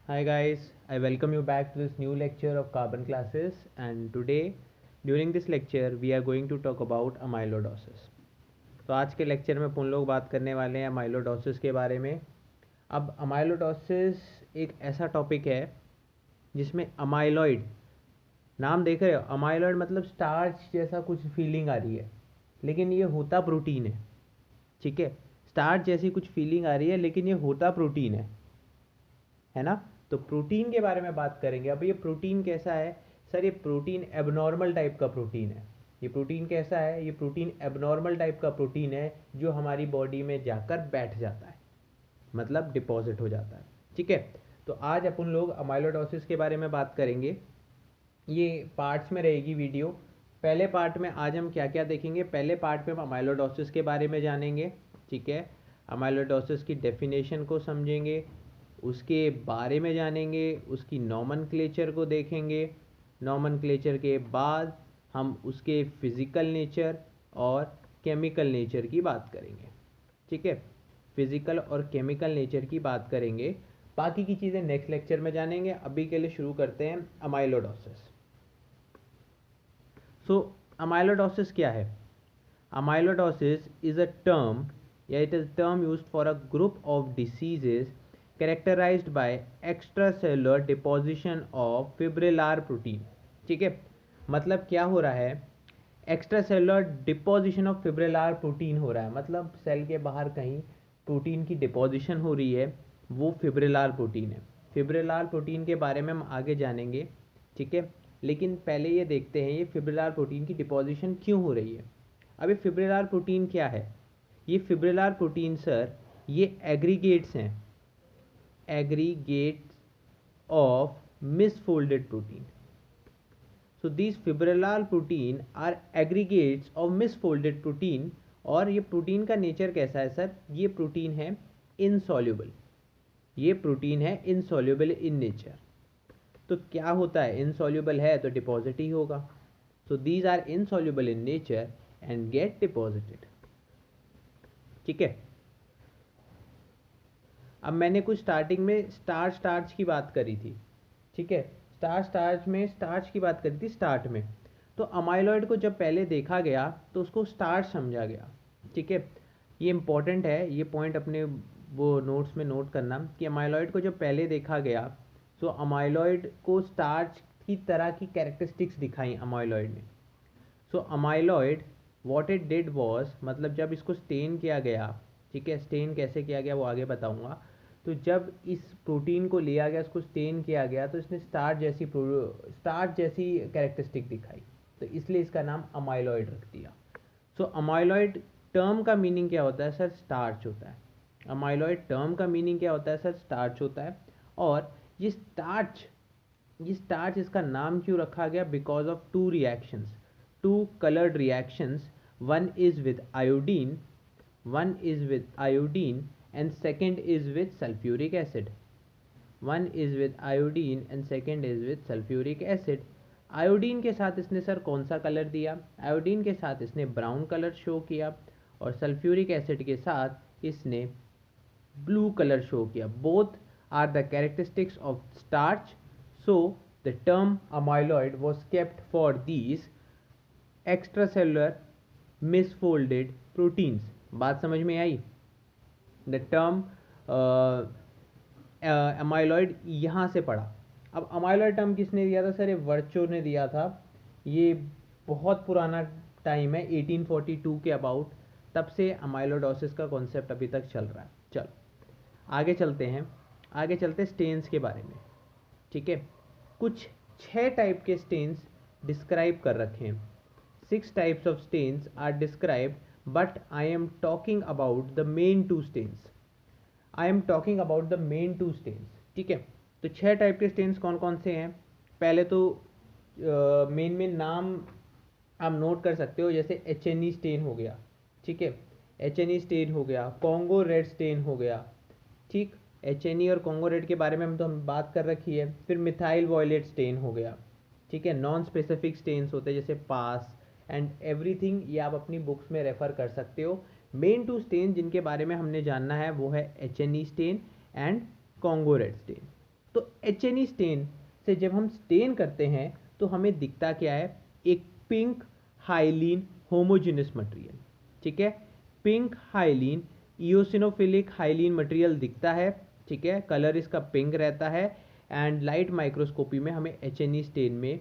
Hi guys, I welcome you back to this new lecture of carbon classes, and today during this lecture we are going to talk about amyloidosis. तो आज के lecture में अपन लोग बात करने वाले हैं अमाइलोडोसिस के बारे में। अब अमाइलोडोसिस एक ऐसा टॉपिक है जिसमें अमाइलॉइड, नाम देख रहे हो, अमाइलॉइड मतलब स्टार्च जैसा कुछ फीलिंग आ रही है, लेकिन ये होता प्रोटीन है। ठीक है, स्टार्च जैसी कुछ फीलिंग आ रही है लेकिन ये होता प्रोटीन है ना। तो प्रोटीन के बारे में बात करेंगे। अब ये प्रोटीन कैसा है सर? ये प्रोटीन एबनॉर्मल टाइप का प्रोटीन है। ये प्रोटीन कैसा है? ये प्रोटीन एबनॉर्मल टाइप का प्रोटीन है जो हमारी बॉडी में जाकर बैठ जाता है, मतलब डिपॉजिट हो जाता है। ठीक है, तो आज अपन लोग अमाइलोडोसिस के बारे में बात करेंगे। ये पार्ट्स में रहेगी वीडियो। पहले पार्ट में आज हम क्या क्या देखेंगे? पहले पार्ट में हम अमाइलोडोसिस के बारे में जानेंगे। ठीक है, अमाइलोडोसिस की डेफिनेशन को समझेंगे, उसके बारे में जानेंगे, उसकी नॉमनक्लेचर को देखेंगे। नॉमनक्लेचर के बाद हम उसके फिज़िकल नेचर और केमिकल नेचर की बात करेंगे। ठीक है, फिज़िकल और केमिकल नेचर की बात करेंगे। बाकी की चीज़ें नेक्स्ट लेक्चर में जानेंगे। अभी के लिए शुरू करते हैं अमाइलोडोसिस। सो अमाइलोडोसिस क्या है? अमाइलोडोसिस इज़ अ टर्म या it is term used for a group of diseases characterized by extracellular deposition of fibrillar protein। ठीक है, मतलब क्या हो रहा है? Extracellular deposition of fibrillar protein हो रहा है, मतलब सेल के बाहर कहीं प्रोटीन की डिपोजिशन हो रही है, वो फिब्रिलार प्रोटीन है। फिब्रिलार प्रोटीन के बारे में हम आगे जानेंगे। ठीक है, लेकिन पहले ये देखते हैं ये फिब्रिलार प्रोटीन की डिपोजिशन क्यों हो रही है। अब ये फिब्रिलार प्रोटीन क्या है? ये फिब्रिलार प्रोटीन सर ये एग्रीगेट्स हैं, aggregates of misfolded protein. So these fibrillar protein are aggregates of misfolded protein। और ये प्रोटीन का नेचर कैसा है सर? ये प्रोटीन है इनसॉल्युबल, ये प्रोटीन है इनसॉल्युबल इन नेचर। तो क्या होता है? इनसॉल्युबल है तो डिपॉजिट ही होगा। So these are insoluble in nature and get deposited. ठीक है, अब मैंने कुछ स्टार्टिंग में स्टार्च की बात करी थी। ठीक है, स्टार्च की बात करी थी स्टार्ट में। तो अमाइलॉइड को जब पहले देखा गया तो उसको स्टार्च समझा गया। ठीक है, ये इंपॉर्टेंट है, ये पॉइंट अपने वो नोट्स में नोट करना कि अमाइलॉइड को जब पहले देखा गया तो अमाइलॉइड को स्टार्च की तरह की कैरेक्टरिस्टिक्स दिखाई अमाइलॉइड ने। So amyloid what it did was, मतलब जब इसको स्टेन किया गया, ठीक है, स्टेन कैसे किया गया वो आगे बताऊंगा। तो जब इस प्रोटीन को लिया गया, उसको स्टेन किया गया, तो इसने स्टार्च जैसी कैरेक्टरिस्टिक दिखाई, तो इसलिए इसका नाम अमाइलॉइड रख दिया। सो अमाइलॉइड टर्म का मीनिंग क्या होता है सर? स्टार्च होता है। अमाइलॉइड टर्म का मीनिंग क्या होता है सर? स्टार्च होता है। और ये स्टार्च इसका नाम क्यों रखा गया? Because of two reactions, two colored reactions। one is with iodine and second is with sulfuric acid। one is with iodine and second is with sulfuric acid। Iodine के साथ इसने सर कौन सा कलर दिया? आयोडीन के साथ इसने brown colour show किया, और सल्फ्यूरिक एसिड के साथ इसने ब्लू कलर शो किया। Both are the characteristics of starch. So the term amyloid was kept for these extracellular misfolded proteins। बात समझ में आई? द टर्म अमाइलॉइड यहाँ से पढ़ा। अब अमाइलॉइड टर्म किसने दिया था सर? ये वर्चो ने दिया था। ये बहुत पुराना टाइम है, 1842 के अबाउट, तब से अमाइलोडोसिस का कॉन्सेप्ट अभी तक चल रहा है। चलो आगे चलते हैं, आगे चलते स्टेन्स के बारे में। ठीक है, कुछ 6 टाइप के स्टेन्स डिस्क्राइब कर रखे हैं। 6 types of stains are described, but I am talking about the main 2 stains. I am talking about the main 2 stains. ठीक है, तो 6 टाइप के स्टेन्स कौन कौन से हैं? पहले तो मेन में नाम आप नोट कर सकते हो, जैसे HNE स्टेन हो गया। ठीक है, HNE स्टेन हो गया, कॉन्गो रेड स्टेन हो गया। ठीक, HNE और कॉन्गो रेड के बारे में हम बात कर रखी है। फिर मिथाइल वॉयलेट स्टेन हो गया। ठीक है, नॉन स्पेसिफिक स्टेन्स होते हैं जैसे पास एंड एवरीथिंग, ये आप अपनी बुक्स में रेफर कर सकते हो। मेन 2 स्टेन जिनके बारे में हमने जानना है वो है HNE stain and Congo red stain. तो HNE स्टेन से जब हम स्टेन करते हैं तो हमें दिखता क्या है, एक पिंक हाइलीन होमोजेनस मटेरियल, ठीक है, pink hyaline eosinophilic hyaline material दिखता है, ठीक है, कलर इसका पिंक रहता है एंड लाइट माइक्रोस्कोपी में हमें HNE स्टेन में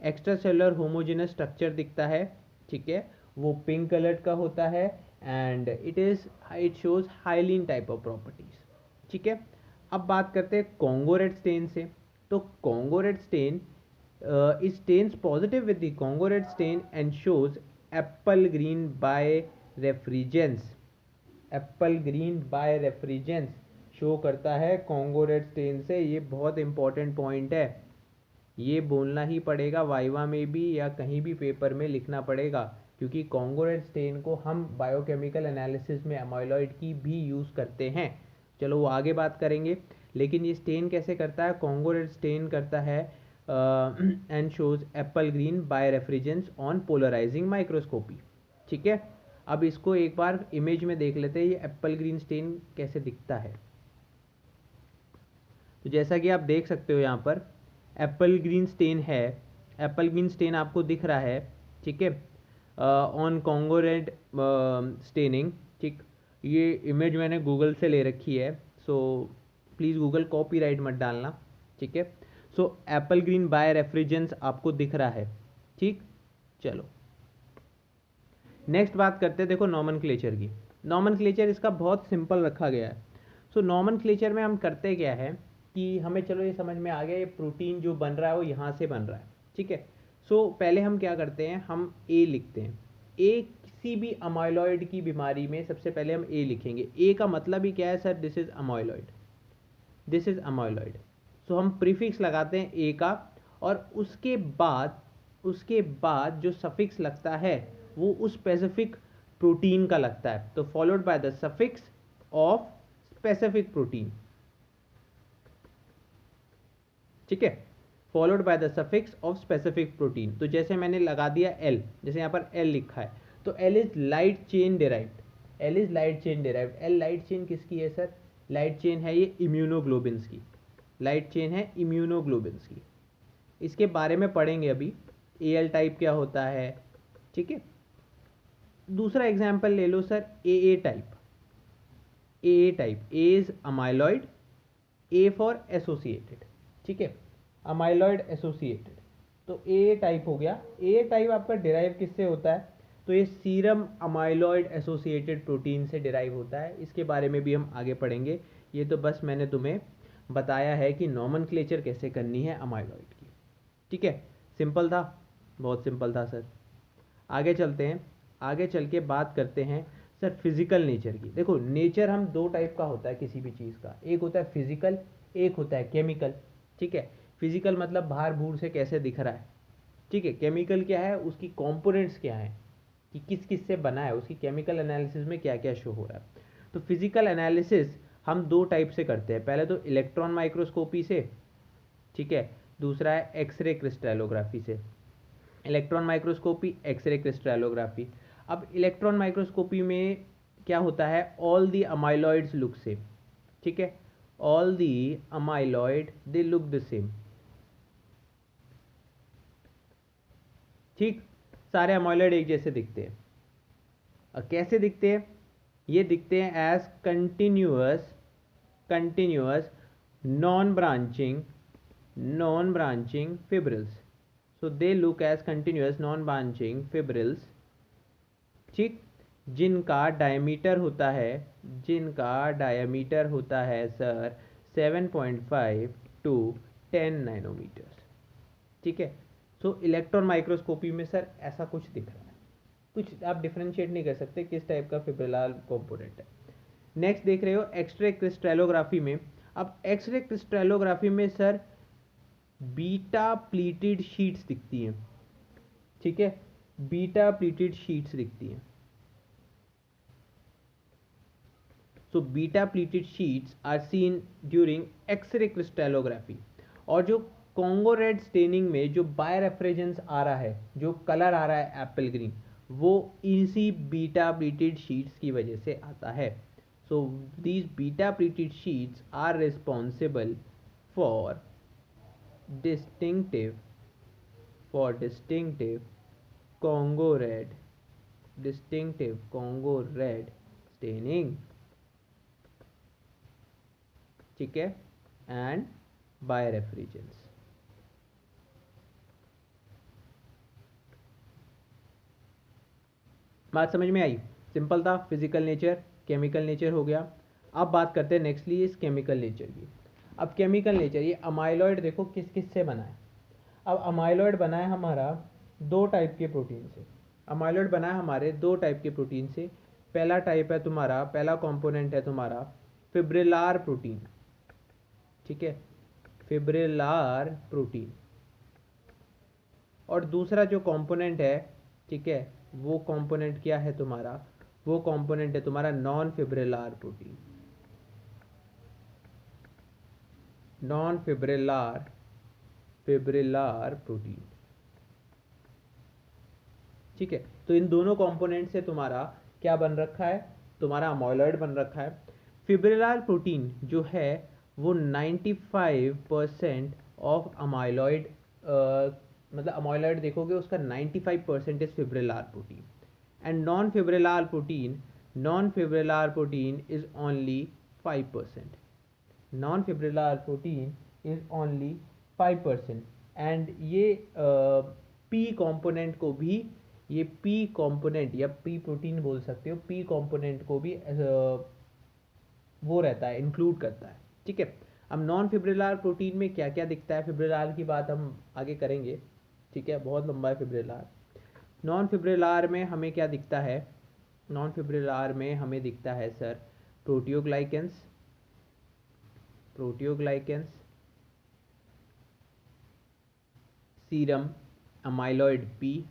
एक्स्ट्रा सेलुलर होमोजेनस स्ट्रक्चर दिखता है, ठीक है, वो पिंक कलर का होता है and it shows hyaline type of properties, ठीक है। अब बात करते हैं कॉन्गो रेड स्टेन से। तो Congo red stain is stains positive with the Congo red stain and shows apple green by refrigerance, apple green by refringence show करता है कॉन्गो रेड स्टेन से। ये बहुत इंपॉर्टेंट पॉइंट है, ये बोलना ही पड़ेगा वाइवा में भी या कहीं भी पेपर में लिखना पड़ेगा, क्योंकि कॉन्गो रेड स्टेन को हम बायोकेमिकल एनालिसिस में अमाइलॉइड की भी यूज़ करते हैं। चलो वो आगे बात करेंगे, लेकिन ये स्टेन कैसे करता है, कॉन्गो रेड स्टेन करता है and shows apple green by refringence on polarising microscopy, ठीक है। अब इसको एक बार इमेज में देख लेते हैं, ये एप्पल ग्रीन स्टेन कैसे दिखता है। तो जैसा कि आप देख सकते हो यहाँ पर एप्पल ग्रीन स्टेन है, एप्पल ग्रीन स्टेन आपको दिख रहा है, ठीक है, ऑन कॉन्गो रेड स्टेनिंग, ठीक। ये इमेज मैंने गूगल से ले रखी है, सो प्लीज़ गूगल कॉपीराइट मत डालना, ठीक है। सो एप्पल ग्रीन बाय रेफ्रिजेंस आपको दिख रहा है, ठीक। चलो नेक्स्ट बात करते हैं, देखो नॉमनक्लेचर की। नॉमनक्लेचर इसका बहुत सिंपल रखा गया है। सो नॉमनक्लेचर में हम करते क्या है कि हमें चलो ये समझ में आ गया, ये प्रोटीन जो बन रहा है वो यहाँ से बन रहा है, ठीक है। सो पहले हम क्या करते हैं, हम ए लिखते हैं। ए किसी भी अमाइलॉइड की बीमारी में सबसे पहले हम ए लिखेंगे। ए का मतलब ही क्या है sir, this is amyloid, this is amyloid. So हम प्रीफिक्स लगाते हैं ए का, और उसके बाद जो सफिक्स लगता है वो उस स्पेसिफिक प्रोटीन का लगता है, तो followed by the suffix of specific protein, ठीक है, followed by the suffix of specific protein. तो जैसे मैंने लगा दिया एल, जैसे यहाँ पर एल लिखा है, तो L is light chain derived, L is light chain derived. L light chain किसकी है सर, लाइट चेन है ये इम्यूनोग्लोबिन्स की, लाइट चेन है इम्यूनोग्लोबिन्स की। इसके बारे में पढ़ेंगे अभी, एल टाइप क्या होता है, ठीक है। दूसरा एग्जाम्पल ले लो sir, A type. A type, A is amyloid, A for associated, ठीक है, अमाइलॉइड एसोसिएटेड। तो ए टाइप हो गया। ए टाइप आपका डिराइव किससे होता है, तो ये सीरम अमाइलॉइड एसोसिएटेड प्रोटीन से डिराइव होता है। इसके बारे में भी हम आगे पढ़ेंगे, ये तो बस मैंने तुम्हें बताया है कि नॉमनक्लेचर कैसे करनी है अमाइलॉइड की, ठीक है। सिंपल था, बहुत सिंपल था सर। आगे चलते हैं, आगे चल के बात करते हैं सर फिजिकल नेचर की। देखो नेचर हम दो टाइप का होता है किसी भी चीज़ का, एक होता है फिजिकल, एक होता है केमिकल, ठीक है। फिजिकल मतलब बाहर भूर से कैसे दिख रहा है, ठीक है। केमिकल क्या है, उसकी कंपोनेंट्स क्या है, कि किस किस से बना है, उसकी केमिकल एनालिसिस में क्या क्या शो हो रहा है। तो फिजिकल एनालिसिस हम दो टाइप से करते हैं, पहले तो इलेक्ट्रॉन माइक्रोस्कोपी से, ठीक है, दूसरा है एक्सरे क्रिस्टलोग्राफी से। Electron microscopy, x-ray crystallography. अब इलेक्ट्रॉन माइक्रोस्कोपी में क्या होता है, all the amyloids look same, ठीक है, all the amyloid they look the same, ठीक, सारे अमाइलॉइड एक जैसे दिखते हैं। और कैसे दिखते हैं, ये दिखते हैं as continuous non branching fibrils. So they look as continuous non branching fibrils, ठीक, जिनका डायमीटर होता है सर 7.5 टू 10 नैनोमीटर्स, ठीक है। सो इलेक्ट्रॉन माइक्रोस्कोपी में सर ऐसा कुछ दिख रहा है, कुछ आप डिफरेंशिएट नहीं कर सकते किस टाइप का फिब्रिलर कंपोनेंट है। नेक्स्ट देख रहे हो एक्सरे क्रिस्टलोग्राफी में। अब एक्सरे क्रिस्टलोग्राफी में सर बीटा प्लीटेड शीट्स दिखती हैं, ठीक है, बीटा प्लीटेड शीट्स दिखती हैं। So beta pleated sheets are seen during x-ray crystallography. और जो कॉन्गो रेड स्टेनिंग में जो बाय रेफ्रिजेंस आ रहा है, जो कलर आ रहा है एप्पल ग्रीन, वो इसी बीटा प्लीटेड शीट्स की वजह से आता है। So these beta pleated sheets are responsible for distinctive Congo red staining, ठीक है, एंड बाय रेफ्रिजरेंस। बात समझ में आई? सिंपल था, फिजिकल नेचर, केमिकल नेचर हो गया। अब बात करते हैं नेक्स्टली इस केमिकल नेचर की। अब केमिकल नेचर, ये अमाइलॉइड देखो किस किस से बना है। अब अमाइलॉइड बना है हमारा दो टाइप के प्रोटीन से। अमाइलॉइड बना है हमारे दो टाइप के प्रोटीन से। पहला टाइप है तुम्हारा, पहला कंपोनेंट है तुम्हारा फिब्रिलार प्रोटीन, ठीक है, फिब्रिलार प्रोटीन। और दूसरा जो कंपोनेंट है, ठीक है, वो कंपोनेंट क्या है तुम्हारा, वो कंपोनेंट है तुम्हारा non fibrillar protein, non fibrillar protein, ठीक है। तो इन दोनों कंपोनेंट से तुम्हारा क्या बन रखा है, तुम्हारा अमाइलॉइड बन रखा है। फिब्रिलार प्रोटीन जो है वो 95% ऑफ अमाइलॉइड, मतलब अमाइलॉइड देखोगे उसका 95% is fibrillar protein, and non fibrillar protein is only 5%, non fibrillar protein is only 5%। And ये पी कंपोनेंट को भी, ये पी कंपोनेंट या पी प्रोटीन बोल सकते हो, पी कंपोनेंट को भी वो रहता है, इंक्लूड करता है, ठीक है। अब नॉन फिब्रिलार प्रोटीन में क्या क्या दिखता है, फिब्रिलार की बात हम आगे करेंगे, ठीक है, बहुत लंबा है फिब्रिलार। नॉन फिब्रिलार में हमें क्या दिखता है, नॉन फिब्रिलार में हमें दिखता है sir proteoglycans, serum amyloid P,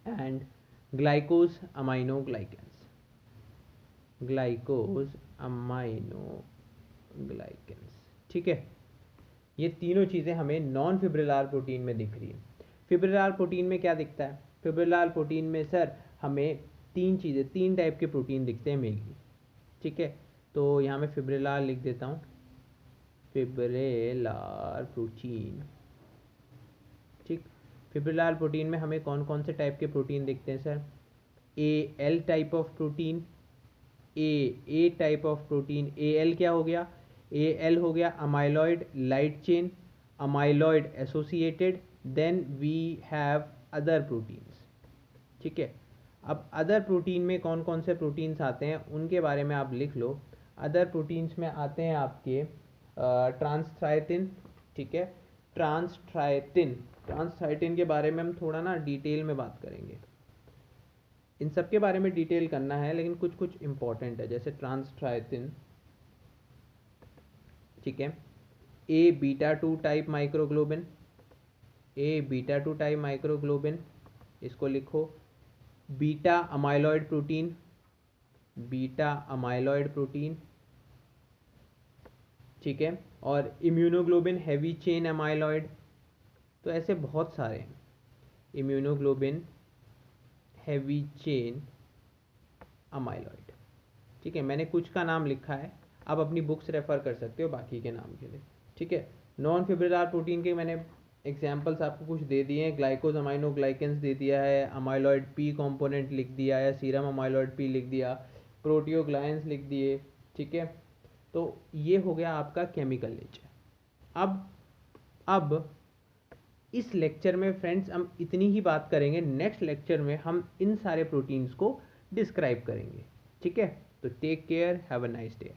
and glycosaminoglycans, ठीक है। ये तीनों चीज़ें हमें नॉन फिब्रिलार प्रोटीन में दिख रही है। फिब्रिलार प्रोटीन में क्या दिखता है, फिब्रिलार प्रोटीन में सर हमें तीन टाइप के प्रोटीन दिखते हैं मेनली, ठीक है। तो यहाँ मैं फिब्रिलार लिख देता हूँ, फिब्रिलार प्रोटीन, ठीक। फिब्रिलार प्रोटीन में हमें कौन कौन से टाइप के प्रोटीन दिखते हैं sir, L type of protein, A type of protein, L क्या हो गया, एल हो गया amyloid light chain, amyloid associated, then we have other proteins, ठीक है। अब अदर प्रोटीन में कौन कौन से प्रोटीन्स आते हैं उनके बारे में आप लिख लो। अदर प्रोटीन्स में आते हैं आपके ट्रांसथायटिन, ठीक है, ट्रांसथायटिन के बारे में हम थोड़ा ना डिटेल में बात करेंगे। इन सब के बारे में डिटेल करना है लेकिन कुछ कुछ इंपॉर्टेंट है, जैसे ट्रांसथायटिन, ठीक है, ए बीटा 2 टाइप माइक्रोग्लोबिन, इसको लिखो। बीटा अमाइलॉइड प्रोटीन, ठीक है, और इम्यूनोग्लोबिन हैवी चेन अमाइलॉइड। तो ऐसे बहुत सारे हैं, इम्यूनोग्लोबिन हैवी चेन अमाइलॉइड, ठीक है। मैंने कुछ का नाम लिखा है, आप अपनी बुक्स रेफर कर सकते हो बाकी के नाम के लिए, ठीक है। नॉन फिब्रिलार प्रोटीन के मैंने एग्जाम्पल्स आपको कुछ दे दिए हैं, ग्लाइकोज अमाइनोग्लाइकेंस दे दिया है, अमाइलॉइड पी कंपोनेंट लिख दिया है, सीरम अमाइलॉइड पी लिख दिया, प्रोटियोग्लाइंस लिख दिए, ठीक है। तो ये हो गया आपका केमिकल नेचर। अब इस लेक्चर में फ्रेंड्स हम इतनी ही बात करेंगे, नेक्स्ट लेक्चर में हम इन सारे प्रोटीन्स को डिस्क्राइब करेंगे, ठीक है। तो take care, have a nice day.